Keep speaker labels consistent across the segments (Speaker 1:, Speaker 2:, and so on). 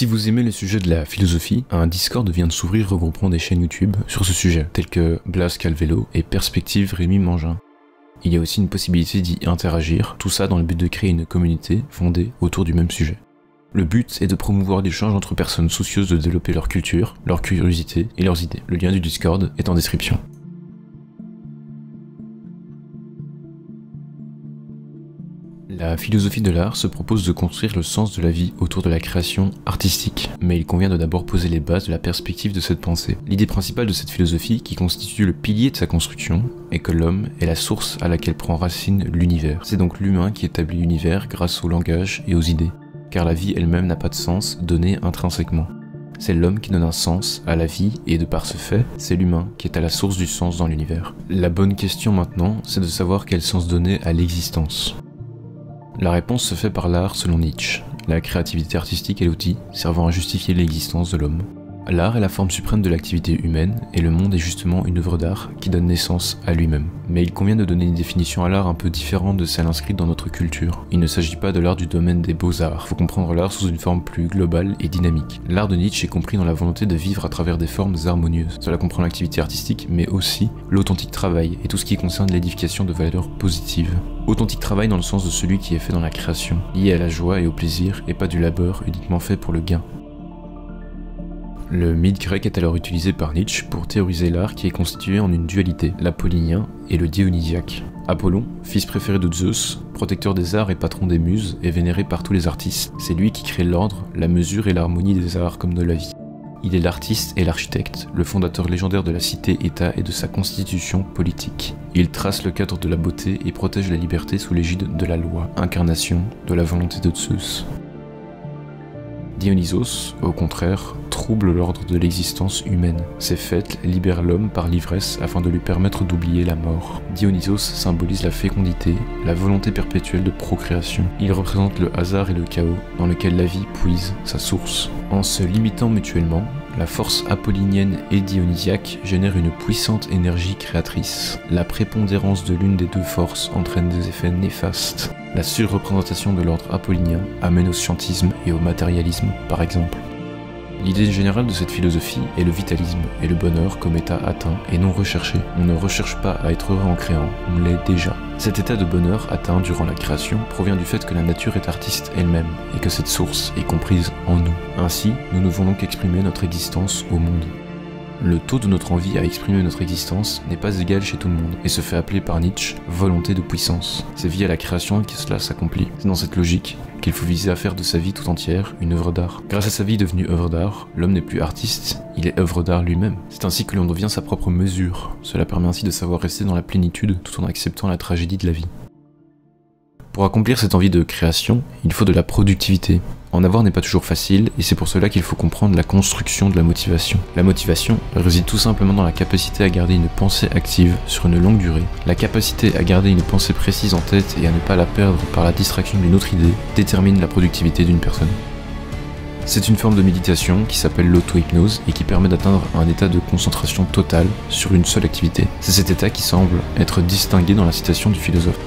Speaker 1: Si vous aimez le sujet de la philosophie, un Discord vient de s'ouvrir regroupant des chaînes YouTube sur ce sujet, telles que Blas Calvello et Perspective Rémi Mangin. Il y a aussi une possibilité d'y interagir, tout ça dans le but de créer une communauté fondée autour du même sujet. Le but est de promouvoir l'échange entre personnes soucieuses de développer leur culture, leur curiosité et leurs idées. Le lien du Discord est en description. La philosophie de l'art se propose de construire le sens de la vie autour de la création artistique, mais il convient de d'abord poser les bases de la perspective de cette pensée. L'idée principale de cette philosophie, qui constitue le pilier de sa construction, est que l'homme est la source à laquelle prend racine l'univers. C'est donc l'humain qui établit l'univers grâce au langage et aux idées, car la vie elle-même n'a pas de sens donné intrinsèquement. C'est l'homme qui donne un sens à la vie et de par ce fait, c'est l'humain qui est à la source du sens dans l'univers. La bonne question maintenant, c'est de savoir quel sens donner à l'existence. La réponse se fait par l'art selon Nietzsche. La créativité artistique est l'outil servant à justifier l'existence de l'homme. L'art est la forme suprême de l'activité humaine, et le monde est justement une œuvre d'art qui donne naissance à lui-même. Mais il convient de donner une définition à l'art un peu différente de celle inscrite dans notre culture. Il ne s'agit pas de l'art du domaine des beaux-arts, il faut comprendre l'art sous une forme plus globale et dynamique. L'art de Nietzsche est compris dans la volonté de vivre à travers des formes harmonieuses. Cela comprend l'activité artistique, mais aussi l'authentique travail, et tout ce qui concerne l'édification de valeurs positives. Authentique travail dans le sens de celui qui est fait dans la création, lié à la joie et au plaisir, et pas du labeur uniquement fait pour le gain. Le mythe grec est alors utilisé par Nietzsche pour théoriser l'art qui est constitué en une dualité, l'apollinien et le dionysiaque. Apollon, fils préféré de Zeus, protecteur des arts et patron des muses, est vénéré par tous les artistes. C'est lui qui crée l'ordre, la mesure et l'harmonie des arts comme de la vie. Il est l'artiste et l'architecte, le fondateur légendaire de la cité-État et de sa constitution politique. Il trace le cadre de la beauté et protège la liberté sous l'égide de la loi, incarnation de la volonté de Zeus. Dionysos, au contraire, trouble l'ordre de l'existence humaine. Ces fêtes libèrent l'homme par l'ivresse afin de lui permettre d'oublier la mort. Dionysos symbolise la fécondité, la volonté perpétuelle de procréation. Il représente le hasard et le chaos dans lequel la vie puise sa source. En se limitant mutuellement, la force apollinienne et dionysiaque génère une puissante énergie créatrice. La prépondérance de l'une des deux forces entraîne des effets néfastes. La surreprésentation de l'ordre apollinien amène au scientisme et au matérialisme, par exemple. L'idée générale de cette philosophie est le vitalisme et le bonheur comme état atteint et non recherché. On ne recherche pas à être heureux en créant, on l'est déjà. Cet état de bonheur atteint durant la création provient du fait que la nature est artiste elle-même et que cette source est comprise en nous. Ainsi, nous ne voulons qu'exprimer notre existence au monde. Le taux de notre envie à exprimer notre existence n'est pas égal chez tout le monde et se fait appeler par Nietzsche volonté de puissance. C'est via la création que cela s'accomplit. C'est dans cette logique qu'il faut viser à faire de sa vie tout entière une œuvre d'art. Grâce à sa vie devenue œuvre d'art, l'homme n'est plus artiste, il est œuvre d'art lui-même. C'est ainsi que l'on devient sa propre mesure. Cela permet ainsi de savoir rester dans la plénitude tout en acceptant la tragédie de la vie. Pour accomplir cette envie de création, il faut de la productivité. En avoir n'est pas toujours facile, et c'est pour cela qu'il faut comprendre la construction de la motivation. La motivation réside tout simplement dans la capacité à garder une pensée active sur une longue durée. La capacité à garder une pensée précise en tête et à ne pas la perdre par la distraction d'une autre idée détermine la productivité d'une personne. C'est une forme de méditation qui s'appelle l'auto-hypnose et qui permet d'atteindre un état de concentration totale sur une seule activité. C'est cet état qui semble être distingué dans la citation du philosophe.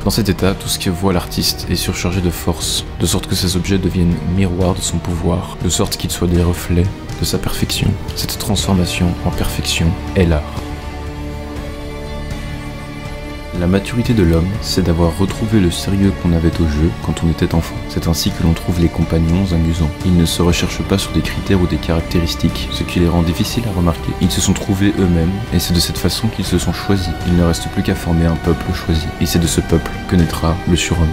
Speaker 1: Dans cet état, tout ce que voit l'artiste est surchargé de force, de sorte que ces objets deviennent miroirs de son pouvoir, de sorte qu'ils soient des reflets de sa perfection. Cette transformation en perfection est l'art. La maturité de l'homme, c'est d'avoir retrouvé le sérieux qu'on avait au jeu quand on était enfant. C'est ainsi que l'on trouve les compagnons amusants. Ils ne se recherchent pas sur des critères ou des caractéristiques, ce qui les rend difficiles à remarquer. Ils se sont trouvés eux-mêmes, et c'est de cette façon qu'ils se sont choisis. Il ne reste plus qu'à former un peuple choisi, et c'est de ce peuple que naîtra le surhomme.